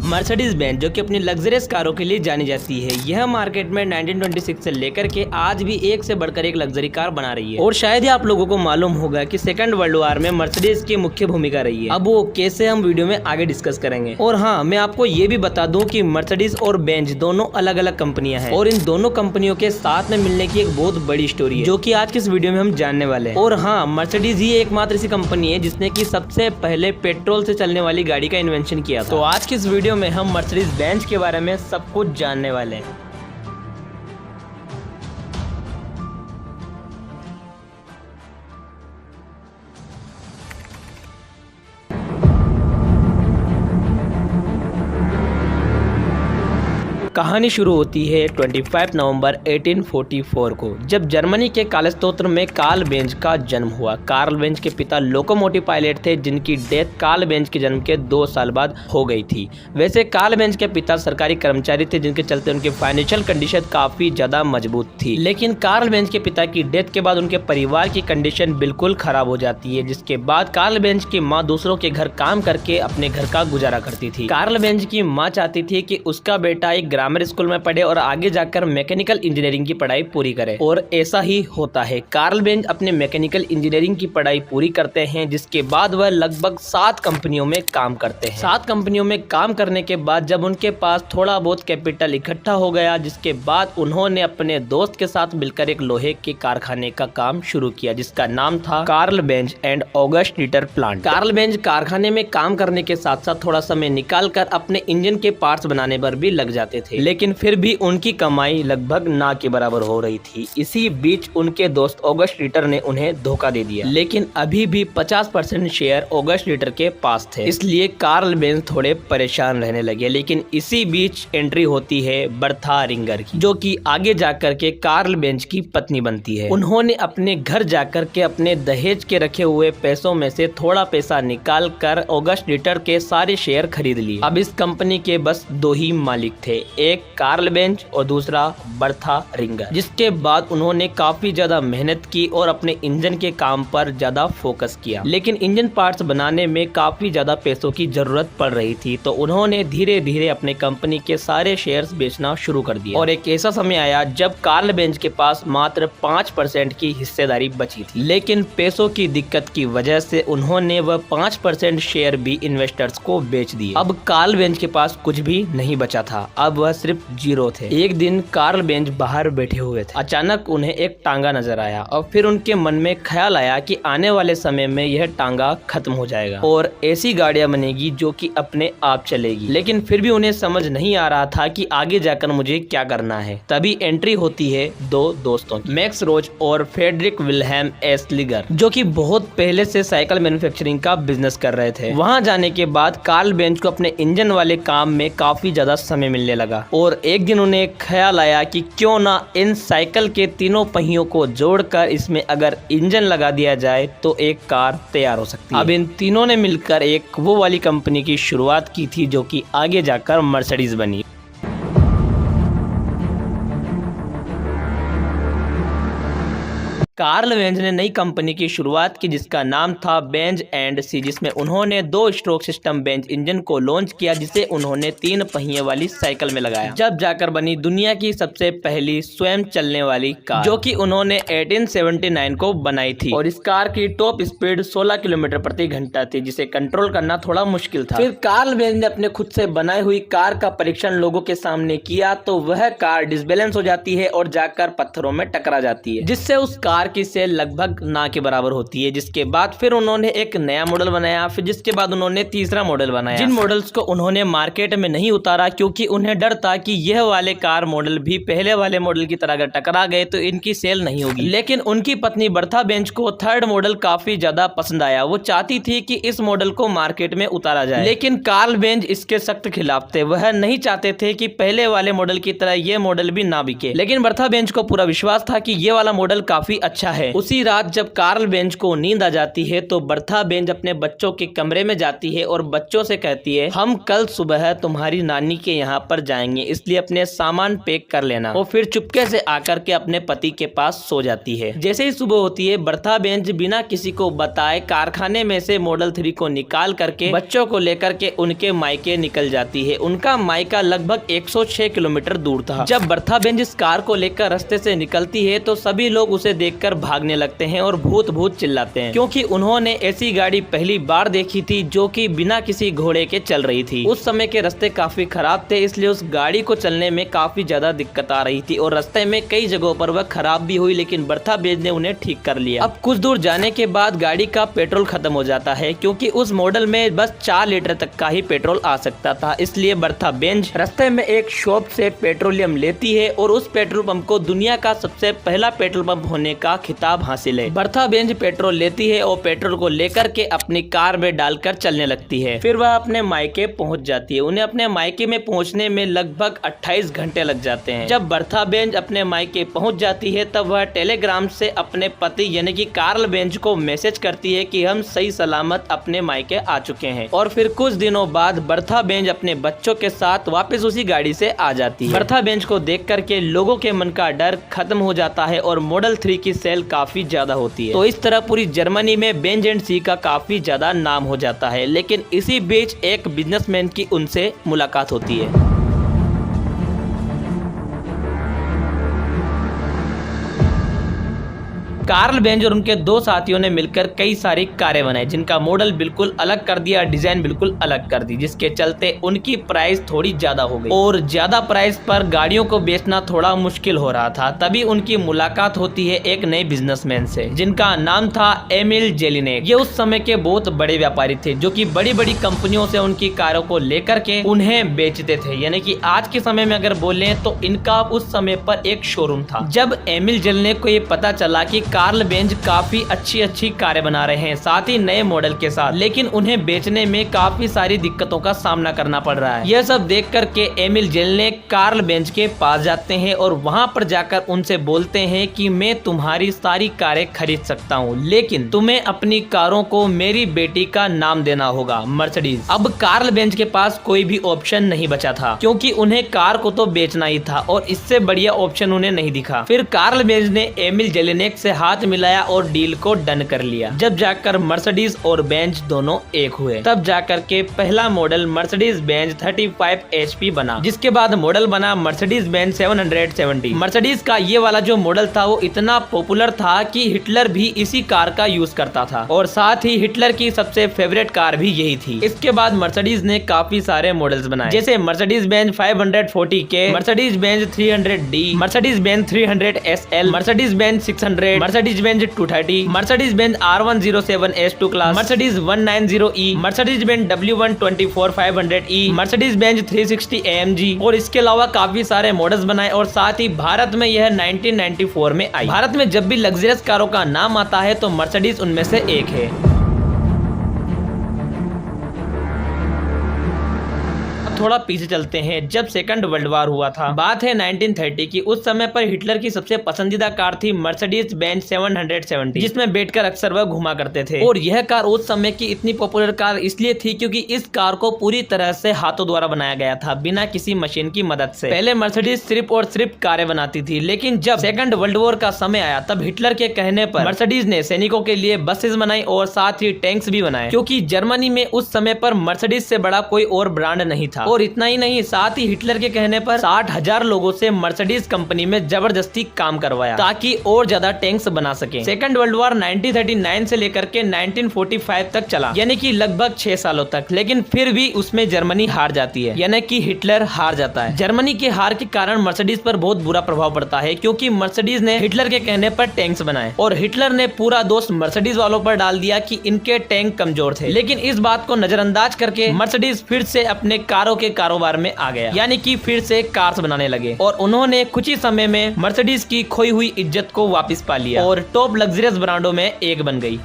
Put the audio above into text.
Mercedes Benz जो कि अपनी लग्जरियस कारों के लिए जानी जाती है, यह मार्केट में 1926 से लेकर के आज भी एक से बढ़कर एक लग्जरी कार बना रही है। और शायद ही आप लोगों को मालूम होगा कि सेकंड वर्ल्ड वॉर में मर्सिडीज की मुख्य भूमिका रही है। अब वो कैसे हम वीडियो में आगे डिस्कस करेंगे। और हाँ, मैं आपको ये भी बता दूं कि मर्सिडीज और बेंज दोनों अलग अलग कंपनियां हैं और इन दोनों कंपनियों के साथ में मिलने की एक बहुत बड़ी स्टोरी है जो कि आज की इस वीडियो में हम जानने वाले हैं। और हाँ, मर्सिडीज ही एकमात्र ऐसी कंपनी है जिसने की सबसे पहले पेट्रोल से चलने वाली गाड़ी का इन्वेंशन किया था। तो आज की इस वीडियो में हम मर्सिडीज बेंज के बारे में सब कुछ जानने वाले हैं। कहानी शुरू होती है 25 नवंबर 1844 को, जब जर्मनी के कालस्तोत्र में कार्ल बेंज का जन्म हुआ। कार्ल बेंज के पिता लोकोमोटिव पायलट थे जिनकी डेथ कार्ल बेंज के जन्म के 2 साल बाद हो गई थी। वैसे कार्ल बेंज के पिता सरकारी कर्मचारी थे जिनके चलते उनकी फाइनेंशियल कंडीशन काफी ज्यादा मजबूत थी। लेकिन कार्ल बेंज के पिता की डेथ के बाद उनके परिवार की कंडीशन बिल्कुल खराब हो जाती है, जिसके बाद कार्ल बेंज की माँ दूसरों के घर काम करके अपने घर का गुजारा करती थी। कार्ल बेंज की माँ चाहती थी कि उसका बेटा एक ग्रामर स्कूल में पढ़े और आगे जाकर मैकेनिकल इंजीनियरिंग की पढ़ाई पूरी करे, और ऐसा ही होता है। कार्ल बेंज अपने मैकेनिकल इंजीनियरिंग की पढ़ाई पूरी करते हैं, जिसके बाद वह लगभग 7 कंपनियों में काम करते हैं। 7 कंपनियों में काम करने के बाद जब उनके पास थोड़ा बहुत कैपिटल इकट्ठा हो गया, जिसके बाद उन्होंने अपने दोस्त के साथ मिलकर एक लोहे के कारखाने का काम शुरू किया जिसका नाम था Karl Benz and August Ritter plant. Karl Benz कारखाने में काम करने के साथ साथ थोड़ा समय निकालकर अपने इंजन के पार्ट्स बनाने पर भी लग जाते थे, लेकिन फिर भी उनकी कमाई लगभग ना के बराबर हो रही थी। इसी बीच उनके दोस्त ऑगस्ट रिटर ने उन्हें धोखा दे दिया, लेकिन अभी भी 50% शेयर ऑगस्ट रिटर के पास थे, इसलिए कार्ल बेंज थोड़े परेशान रहने लगे। लेकिन इसी बीच एंट्री होती है बर्था रिंगर की, जो कि आगे जाकर के कार्ल बेंज की पत्नी बनती है। उन्होंने अपने घर जाकर के अपने दहेज के रखे हुए पैसों में से थोड़ा पैसा निकाल कर ऑगस्ट रिटर के सारे शेयर खरीद लिए। अब इस कंपनी के बस 2 ही मालिक थे, एक कार्ल बेंज और दूसरा बर्था रिंगर। जिसके बाद उन्होंने काफी ज्यादा मेहनत की और अपने इंजन के काम पर ज्यादा फोकस किया, लेकिन इंजन पार्ट्स बनाने में काफी ज्यादा पैसों की जरूरत पड़ रही थी, तो उन्होंने धीरे धीरे अपने कंपनी के सारे शेयर्स बेचना शुरू कर दिया। और एक ऐसा समय आया जब कार्ल बेंज के पास मात्र 5% की हिस्सेदारी बची थी, लेकिन पैसों की दिक्कत की वजह से उन्होंने वह 5% शेयर भी इन्वेस्टर्स को बेच दिए। अब कार्ल बेंज के पास कुछ भी नहीं बचा था, अब वह सिर्फ 0 थे। एक दिन कार्ल बेंज बाहर बैठे हुए थे, अचानक उन्हें एक टांगा नजर आया और फिर उनके मन में ख्याल आया कि आने वाले समय में यह टांगा खत्म हो जाएगा और ऐसी गाड़ियां बनेगी जो कि अपने आप चलेगी। लेकिन फिर भी उन्हें समझ नहीं आ रहा था कि आगे जाकर मुझे क्या करना है। तभी एंट्री होती है 2 दोस्तों की, मैक्स रोच और फ्रेडरिक विल्हेम एस्लिगर, जो कि बहुत पहले से साइकिल मैन्युफैक्चरिंग का बिजनेस कर रहे थे। वहां जाने के बाद कार्ल बेंज को अपने इंजन वाले काम में काफी ज्यादा समय मिलने लगा और एक दिन उन्हें ख्याल आया कि क्यों ना इन साइकिल के तीनों पहियों को जोड़कर इसमें अगर इंजन लगा दिया जाए तो एक कार तैयार हो सकती है। अब इन तीनों ने मिलकर एक वो वाली कंपनी की शुरुआत की थी जो कि आगे जाकर मर्सिडीज बनी। कार्ल बेंज ने नई कंपनी की शुरुआत की जिसका नाम था बेंज एंड सी, जिसमें उन्होंने 2 स्ट्रोक सिस्टम बेंज इंजन को लॉन्च किया, जिसे उन्होंने 3 पहिए वाली साइकिल में लगाया। जब जाकर बनी दुनिया की सबसे पहली स्वयं चलने वाली कार, जो कि उन्होंने 1879 को बनाई थी। और इस कार की टॉप स्पीड 16 किलोमीटर प्रति घंटा थी, जिसे कंट्रोल करना थोड़ा मुश्किल था। फिर कार्ल बेंज ने अपने खुद से बनाई हुई कार का परीक्षण लोगों के सामने किया, तो वह कार डिसबैलेंस हो जाती है और जाकर पत्थरों में टकरा जाती है, जिससे उस कार की सेल लगभग ना के बराबर होती है। जिसके बाद फिर उन्होंने एक नया मॉडल बनाया, फिर जिसके बाद उन्होंने तीसरा मॉडल बनाया, जिन मॉडल्स को उन्होंने मार्केट में नहीं उतारा क्योंकि उन्हें डर था कि यह वाले कार मॉडल भी पहले वाले मॉडल की तरह अगर टकरा गए तो इनकी सेल नहीं होगी। लेकिन उनकी पत्नी बर्था बेंज को 3rd मॉडल काफी ज्यादा पसंद आया। वो चाहती थी कि इस मॉडल को मार्केट में उतारा जाए, लेकिन कार्ल बेंज इसके सख्त खिलाफ थे। वह नहीं चाहते थे कि पहले वाले मॉडल की तरह यह मॉडल भी ना बिके। लेकिन बर्था बेंज को पूरा विश्वास था कि यह वाला मॉडल काफी अच्छा अच्छा है। उसी रात जब कार्ल बेंज को नींद आ जाती है तो बर्था बेंज अपने बच्चों के कमरे में जाती है और बच्चों से कहती है, हम कल सुबह तुम्हारी नानी के यहाँ पर जाएंगे, इसलिए अपने सामान पैक कर लेना। और फिर चुपके से आकर के अपने पति के पास सो जाती है। जैसे ही सुबह होती है, बर्था बेंज बिना किसी को बताए कारखाने में से मॉडल 3 को निकाल करके बच्चों को लेकर के उनके मायके निकल जाती है। उनका मायका लगभग 106 किलोमीटर दूर था। जब बर्था बेंज इस कार को लेकर रास्ते से निकलती है तो सभी लोग उसे देखकर भागने लगते हैं और भूत भूत चिल्लाते हैं, क्योंकि उन्होंने ऐसी गाड़ी पहली बार देखी थी जो कि बिना किसी घोड़े के चल रही थी। उस समय के रास्ते काफी खराब थे, इसलिए उस गाड़ी को चलने में काफी ज्यादा दिक्कत आ रही थी और रास्ते में कई जगहों पर वह खराब भी हुई, लेकिन बर्था बेंज ने उन्हें ठीक कर लिया। अब कुछ दूर जाने के बाद गाड़ी का पेट्रोल खत्म हो जाता है, क्योंकि उस मॉडल में बस 4 लीटर तक का ही पेट्रोल आ सकता था। इसलिए बर्था बेंज रास्ते में एक शॉप से पेट्रोलियम लेती है और उस पेट्रोल पंप को दुनिया का सबसे पहला पेट्रोल पंप होने का खिताब हासिल है। बर्था बेंज पेट्रोल लेती है और पेट्रोल को लेकर के अपनी कार में डालकर चलने लगती है। फिर वह अपने मायके पहुंच जाती है। उन्हें अपने मायके में पहुंचने में लगभग 28 घंटे लग जाते हैं। जब बर्था बेंज अपने मायके पहुंच जाती है तब वह टेलीग्राम से अपने पति यानी कि कार्ल बेंज को मैसेज करती है कि हम सही सलामत अपने मायके आ चुके हैं। और फिर कुछ दिनों बाद बर्था बेंज अपने बच्चों के साथ वापस उसी गाड़ी से आ जाती है। बर्था बेंज को देख करके लोगों के मन का डर खत्म हो जाता है और मॉडल 3 की सेल काफी ज्यादा होती है। तो इस तरह पूरी जर्मनी में बेंज एंड सी का काफी ज्यादा नाम हो जाता है। लेकिन इसी बीच एक बिजनेसमैन की उनसे मुलाकात होती है। कार्ल बेंज और उनके 2 साथियों ने मिलकर कई सारी कारें बनाई, जिनका मॉडल बिल्कुल अलग कर दिया, डिजाइन बिल्कुल अलग कर दी, जिसके चलते उनकी प्राइस थोड़ी ज्यादा हो गई और ज्यादा प्राइस पर गाड़ियों को बेचना थोड़ा मुश्किल हो रहा था। तभी उनकी मुलाकात होती है एक नए बिजनेसमैन से, जिनका नाम था एमिल जेलिनेक। ये उस समय के बहुत बड़े व्यापारी थे जो कि बड़ी बड़ी कंपनियों से उनकी कारों को लेकर के उन्हें बेचते थे। यानी कि आज के समय में अगर बोले तो इनका उस समय पर एक शोरूम था। जब एमिल जेलिनेक को ये पता चला कि कार्ल बेंज काफी अच्छी कारें बना रहे हैं, साथ ही नए मॉडल के साथ, लेकिन उन्हें बेचने में काफी सारी दिक्कतों का सामना करना पड़ रहा है। यह सब देख करके एमिल जेलिनेक कार्ल बेंज के पास जाते हैं और वहां पर जाकर उनसे बोलते हैं कि मैं तुम्हारी सारी कारें खरीद सकता हूं, लेकिन तुम्हें अपनी कारों को मेरी बेटी का नाम देना होगा, मर्सिडीज। अब कार्ल बेंज के पास कोई भी ऑप्शन नहीं बचा था, क्योंकि उन्हें कार को तो बेचना ही था और इससे बढ़िया ऑप्शन उन्हें नहीं दिखा। फिर कार्ल बेंज ने एमिल जेलिनेक से हाथ मिलाया और डील को डन कर लिया। जब जाकर मर्सिडीज और बेंज दोनों एक हुए, तब जाकर के पहला मॉडल मर्सिडीज बेंज 35 HP बना, जिसके बाद मॉडल बना मर्सिडीज बेंज 770। मर्सिडीज का ये वाला जो मॉडल था वो इतना पॉपुलर था कि हिटलर भी इसी कार का यूज करता था और साथ ही हिटलर की सबसे फेवरेट कार भी यही थी। इसके बाद मर्सिडीज ने काफी सारे मॉडल्स बनाए, जैसे Mercedes Benz 540K, Mercedes Benz 300D, Mercedes Benz 300 SL, Mercedes Benz 600, Mercedes Benz 230, Mercedes Benz R107 S2 class, Mercedes 190E, Mercedes Benz W124 500E, Mercedes Benz 360 AMG और इसके अलावा काफी सारे मॉडल्स बनाए। और साथ ही भारत में यह 1994 में आई। भारत में जब भी लग्जरियस कारों का नाम आता है तो मर्सिडीज उनमें से एक है। थोड़ा पीछे चलते हैं। जब सेकंड वर्ल्ड वॉर हुआ था, बात है 1930 की। उस समय पर हिटलर की सबसे पसंदीदा कार थी मर्सिडीज बेंज 770, जिसमें बैठकर अक्सर वह घुमा करते थे। और यह कार उस समय की इतनी पॉपुलर कार इसलिए थी क्योंकि इस कार को पूरी तरह से हाथों द्वारा बनाया गया था, बिना किसी मशीन की मदद से। पहले मर्सिडीज सिर्फ और सिर्फ कारें बनाती थी, लेकिन जब सेकंड वर्ल्ड वॉर का समय आया तब हिटलर के कहने पर मर्सिडीज ने सैनिकों के लिए बसेस बनाई और साथ ही टैंक्स भी बनाए, क्योंकि जर्मनी में उस समय पर मर्सिडीज से बड़ा कोई और ब्रांड नहीं था। और इतना ही नहीं, साथ ही हिटलर के कहने पर 60,000 लोगों से मर्सिडीज कंपनी में जबरदस्ती काम करवाया ताकि और ज्यादा टैंक्स बना सके। सेकंड वर्ल्ड वॉर 1939 से लेकर के 1945 तक चला, यानी कि लगभग 6 सालों तक। लेकिन फिर भी उसमें जर्मनी हार जाती है, यानी कि हिटलर हार जाता है। जर्मनी के हार के कारण मर्सिडीज पर बहुत बुरा प्रभाव पड़ता है, क्योंकि मर्सिडीज ने हिटलर के कहने पर टैंक्स बनाए और हिटलर ने पूरा दोष मर्सिडीज वालों पर डाल दिया कि इनके टैंक कमजोर थे। लेकिन इस बात को नजरअंदाज करके मर्सिडीज फिर से अपने कारों के कारोबार में आ गया, यानी कि फिर से कार्स बनाने लगे और उन्होंने कुछ ही समय में मर्सिडीज की खोई हुई इज्जत को वापस पा लिया और टॉप लग्जरियस ब्रांडों में एक बन गई।